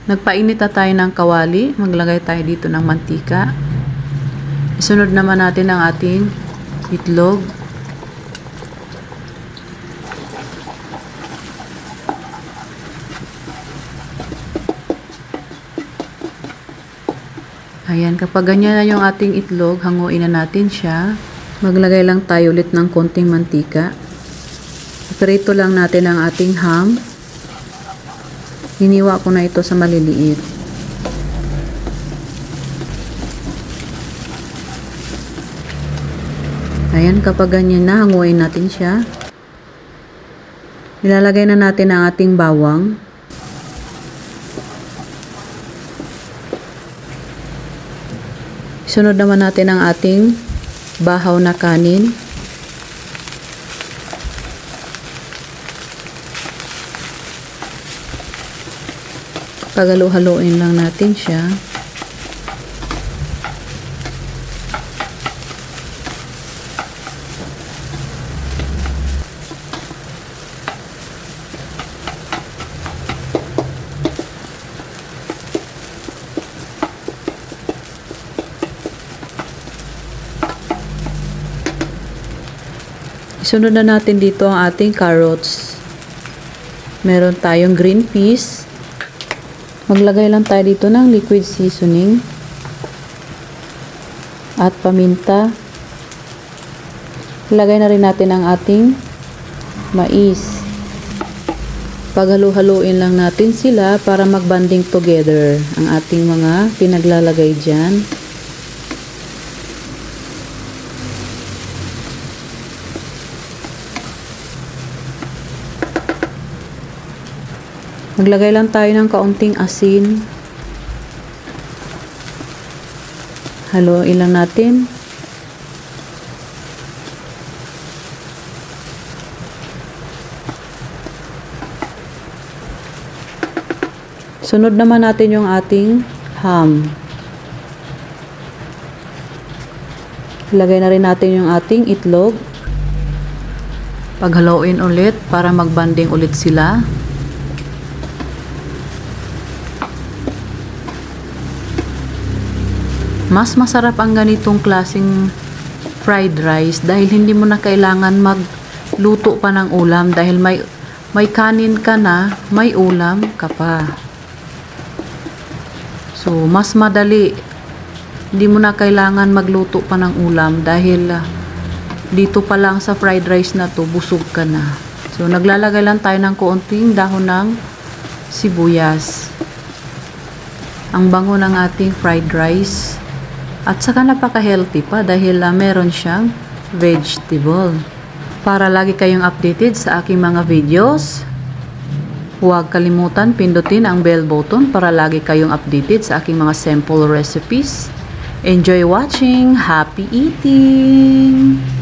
Nagpainit na tayo ng kawali. Maglagay tayo dito ng mantika. Isunod naman natin ang ating itlog. Ayan, kapag ganyan na yung ating itlog, hanguin na natin siya. Maglagay lang tayo ulit ng konting mantika. Iprito lang natin ang ating ham. Hiniwa ko na ito sa maliliit. Ayan, kapag ganyan na, hanguin natin siya. Ilalagay na natin ang ating bawang. Sunod naman natin ang ating bahaw na kanin. Paghalu-haluin lang natin siya. Isunod na natin dito ang ating carrots. Meron tayong green peas. Maglagay lang tayo dito ng liquid seasoning at paminta. Ilagay na rin natin ang ating mais. Paghalu-haluin lang natin sila para magbanding together ang ating mga pinaglalagay dyan. Maglagay lang tayo ng kaunting asin. Haluin lang natin. Sunod naman natin yung ating ham. Ilagay na rin natin yung ating itlog. Paghaluin ulit para magbanding ulit sila. Mas masarap ang ganitong klaseng fried rice dahil hindi mo na kailangan magluto pa ng ulam dahil may kanin ka na, may ulam ka pa. So, mas madali. Hindi mo na kailangan magluto pa ng ulam dahil dito pa lang sa fried rice na to, busog ka na. So, naglalagay lang tayo ng konting dahon ng sibuyas. Ang bango ng ating fried rice. At saka napaka-healthy pa dahil meron siyang vegetable. Para lagi kayong updated sa aking mga videos, huwag kalimutan pindutin ang bell button para lagi kayong updated sa aking mga sample recipes. Enjoy watching! Happy eating!